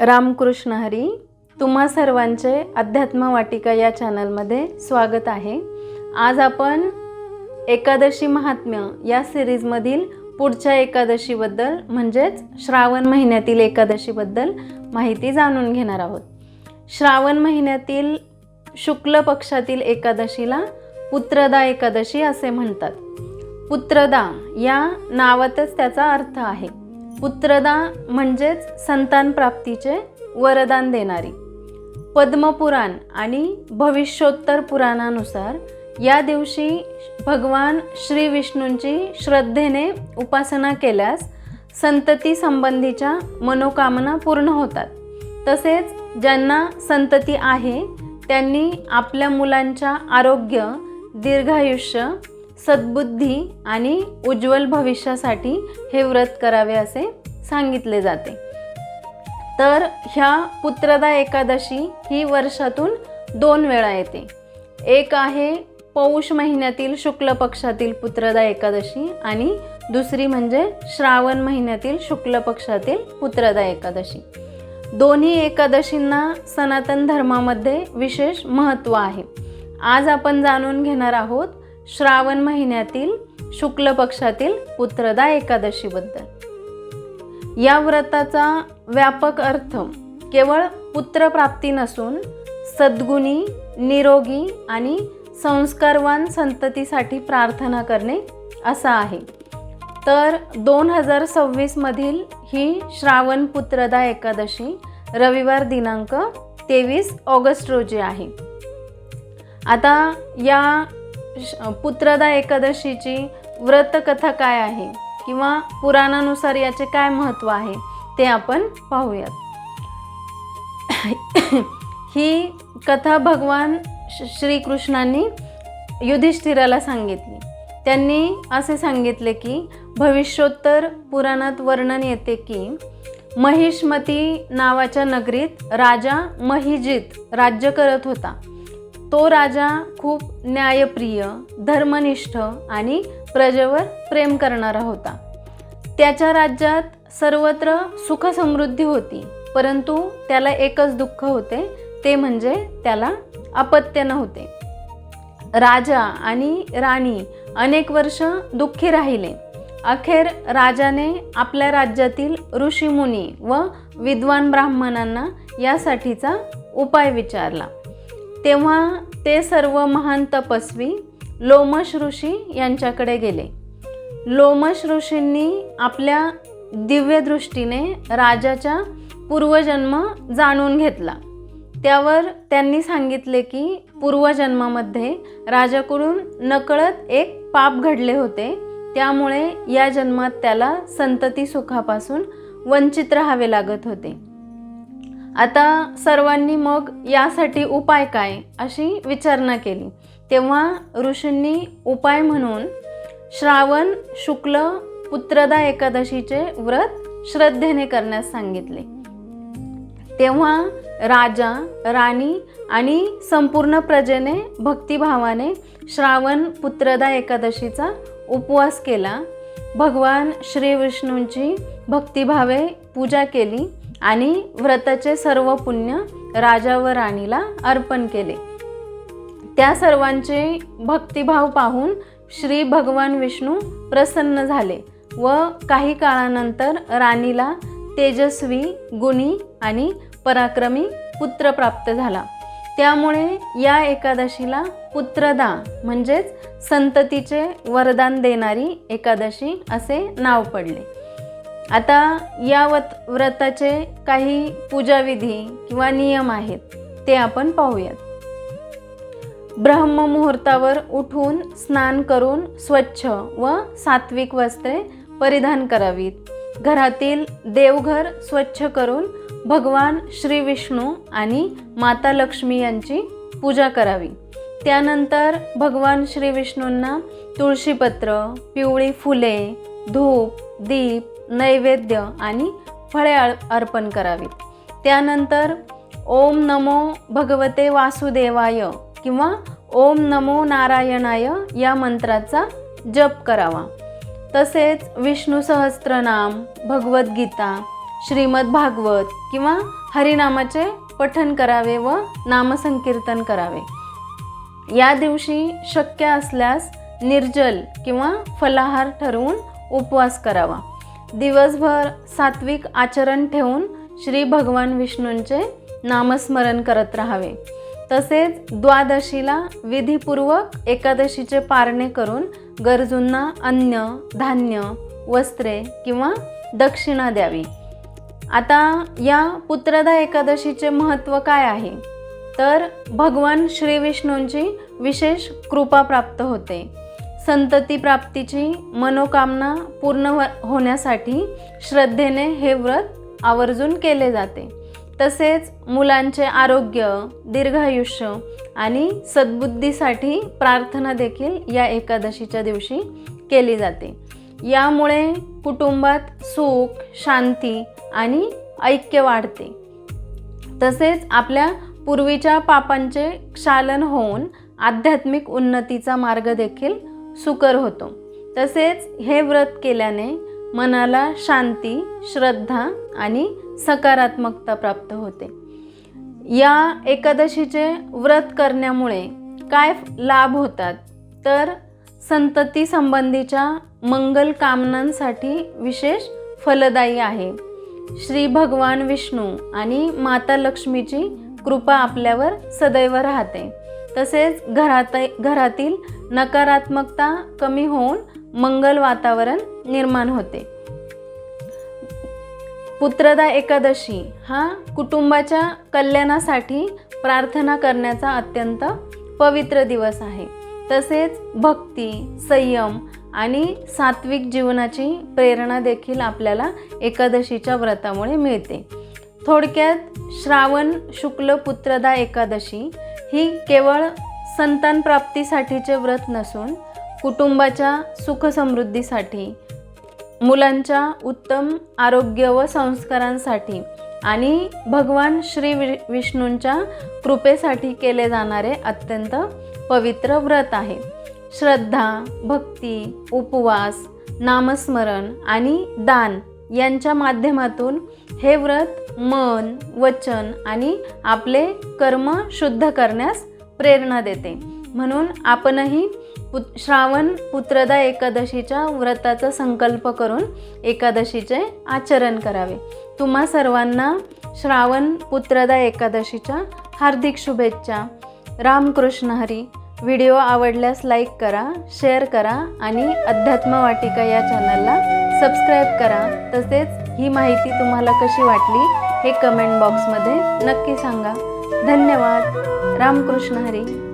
रामकृष्ण हरी. तुम्हा सर्वांचे अध्यात्म वाटिका या चॅनलमध्ये स्वागत आहे. आज आपण एकादशी महात्म्य या सिरीजमधील पुढच्या एकादशीबद्दल म्हणजेच श्रावण महिन्यातील एकादशीबद्दल माहिती जाणून घेणार आहोत. श्रावण महिन्यातील शुक्ल पक्षातील एकादशीला पुत्रदा एकादशी असे म्हणतात. पुत्रदा या नावातच त्याचा अर्थ आहे. पुत्रदा म्हणजेच संतान प्राप्तीचे वरदान देणारी. पद्मपुराण आणि भविष्योत्तर पुराणानुसार या दिवशी भगवान श्री विष्णूंची श्रद्धेने उपासना केल्यास संतती संबंधीच्या मनोकामना पूर्ण होतात. तसेच ज्यांना संतती आहे त्यांनी आपल्या मुलांच्या आरोग्य, दीर्घायुष्य, सद्बुद्धी आणि उज्ज्वल भविष्यासाठी हे व्रत करावे असे सांगितले जाते. तर ह्या पुत्रदा एकादशी ही वर्षातून 2 वेळा येते. एक आहे पौष महिन्यातील शुक्ल पक्षातील पुत्रदा एकादशी आणि दुसरी म्हणजे श्रावण महिन्यातील शुक्ल पक्षातील पुत्रदा एकादशी. दोन्ही एकादशींना सनातन धर्मामध्ये विशेष महत्त्व आहे. आज आपण जाणून घेणार आहोत श्रावण महिन्यातील शुक्ल पक्षातील पुत्रदा एकादशीबद्दल. या व्रताचा व्यापक अर्थ केवळ पुत्रप्राप्ती नसून सद्गुणी, निरोगी आणि संस्कारवान संततीसाठी प्रार्थना करणे असा आहे. तर 2026 मधील ही श्रावण पुत्रदा एकादशी रविवार दिनांक 23 ऑगस्ट रोजी आहे. आता या पुत्रदा एकादशीची व्रतकथा काय आहे किंवा पुराणानुसार याचे काय महत्त्व आहे ते आपण पाहूयात. ही कथा भगवान श्रीकृष्णांनी युधिष्ठिराला सांगितली. त्यांनी असे सांगितले की भविष्योत्तर पुराणात वर्णन येते की महिष्मती नावाच्या नगरीत राजा महिजित राज्य करत होता. तो राजा खूप न्यायप्रिय, धर्मनिष्ठ आणि प्रजेवर प्रेम करणारा होता. त्याच्या राज्यात सर्वत्र सुख समृद्धी होती, परंतु त्याला एकच दुःख होते, ते म्हणजे त्याला अपत्य नव्हते. राजा आणि राणी अनेक वर्ष दुःखी राहिले. अखेर राजाने आपल्या राज्यातील ऋषीमुनी व विद्वान ब्राह्मणांना यासाठीचा उपाय विचारला. तेव्हा ते सर्व महान तपस्वी लोमश ऋषी यांच्याकडे गेले. लोमश ऋषींनी आपल्या दिव्य दृष्टीने राजाचा पूर्वजन्म जाणून घेतला. त्यावर त्यांनी सांगितले की पूर्वजन्मामध्ये राजाकडून नकळत एक पाप घडले होते, त्यामुळे या जन्मात त्याला संतती सुखापासून वंचित राहावे लागत होते. आता सर्वांनी मग यासाठी उपाय काय अशी विचारणा केली. तेव्हा ऋषींनी उपाय म्हणून श्रावण शुक्ल पुत्रदा एकादशीचे व्रत श्रद्धेने करण्यास सांगितले. तेव्हा राजा, राणी आणि संपूर्ण प्रजेने भक्तिभावाने श्रावण पुत्रदा एकादशीचा उपवास केला. भगवान श्री विष्णूंची भक्तिभावे पूजा केली आणि व्रताचे सर्व पुण्य राजा व राणीला अर्पण केले. त्या सर्वांचे भक्तिभाव पाहून श्री भगवान विष्णू प्रसन्न झाले व काही काळानंतर राणीला तेजस्वी, गुणी आणि पराक्रमी पुत्र प्राप्त झाला. त्यामुळे या एकादशीला पुत्रदा म्हणजेच संततीचे वरदान देणारी एकादशी असे नाव पडले. आता या व्रताचे काही पूजाविधी किंवा नियम आहेत ते आपण पाहूयात. ब्रह्ममुहूर्तावर उठून स्नान करून स्वच्छ व सात्विक वस्त्रे परिधान करावीत. घरातील देवघर स्वच्छ करून भगवान श्री विष्णू आणि माता लक्ष्मी यांची पूजा करावी. त्यानंतर भगवान श्री विष्णूंना तुळशीपत्र, पिवळी फुले, धूप, दीप, नैवेद्य आणि फळे अर्पण करावीत. त्यानंतर ओम नमो भगवते वासुदेवाय किंवा ओम नमो नारायणाय या मंत्राचा जप करावा. तसेच विष्णू सहस्त्रनाम, भगवद्गीता, श्रीमद भागवत किंवा हरिनामाचे पठण करावे व नामसंकीर्तन करावे. या दिवशी शक्य असल्यास निर्जल किंवा फलाहार ठरवून उपवास करावा. दिवसभर सात्विक आचरण ठेवून श्री भगवान विष्णूंचे नामस्मरण करत राहावे. तसेच द्वादशीला विधीपूर्वक एकादशीचे पारणे करून गरजूंना अन्न, धान्य, वस्त्रे किंवा दक्षिणा द्यावी. आता या पुत्रदा एकादशीचे महत्त्व काय आहे, तर भगवान श्री विष्णूंची विशेष कृपा प्राप्त होते. संतती प्राप्तीची मनोकामना पूर्ण होण्यासाठी श्रद्धेने हे व्रत आवर्जून केले जाते. तसेच मुलांचे आरोग्य, दीर्घायुष्य आणि सद्बुद्धीसाठी प्रार्थना देखील या एकादशीच्या दिवशी केली जाते. यामुळे कुटुंबात सुख, शांती आणि ऐक्य वाढते. तसेच आपल्या पूर्वीच्या पापांचे क्षालन होऊन आध्यात्मिक उन्नतीचा मार्ग देखील सुकर होतो. तसेच हे व्रत केल्याने मनाला शांती, श्रद्धा आणि सकारात्मकता प्राप्त होते. या एकादशीचे व्रत करण्यामुळे काय लाभ होतात, तर संतती संबंधीच्या मंगल कामनांसाठी विशेष फलदायी आहे. श्री भगवान विष्णू आणि माता लक्ष्मीची कृपा आपल्यावर सदैव राहते. तसेच घरातील नकारात्मकता कमी होऊन मंगल वातावरण निर्माण होते. पुत्रदा एकादशी हा कुटुंबाच्या कल्याणासाठी प्रार्थना करण्याचा अत्यंत पवित्र दिवस आहे. तसेच भक्ती, संयम आणि सात्विक जीवनाची प्रेरणा देखील आपल्याला एकादशीच्या व्रतामुळे मिळते. थोडक्यात श्रावण शुक्ल पुत्रदा एकादशी ही केवळ संतान प्राप्तीसाठीचे व्रत नसून कुटुंबाच्या सुखसमृद्धीसाठी, मुलांच्या उत्तम आरोग्य व संस्कारांसाठी आणि भगवान श्री विष्णूंच्या कृपेसाठी केले जाणारे अत्यंत पवित्र व्रत आहे. श्रद्धा, भक्ती, उपवास, नामस्मरण आणि दान यांच्या माध्यमातून हे व्रत मन, वचन आणि आपले कर्म शुद्ध करण्यास प्रेरणा देते. म्हणून आपणही श्रावण पुत्रदा एकादशीच्या व्रताचा संकल्प करून एकादशीचे आचरण करावे. तुम्हा सर्वांना श्रावण पुत्रदा एकादशीच्या हार्दिक शुभेच्छा. रामकृष्ण हरी. व्हिडिओ आवडल्यास लाईक करा, शेअर करा आणि अध्यात्म वाटिका या चॅनलला सबस्क्राईब करा. तसेच ही माहिती तुम्हाला कशी वाटली हे कमेंट बॉक्समध्ये नक्की सांगा. धन्यवाद. रामकृष्ण हरी.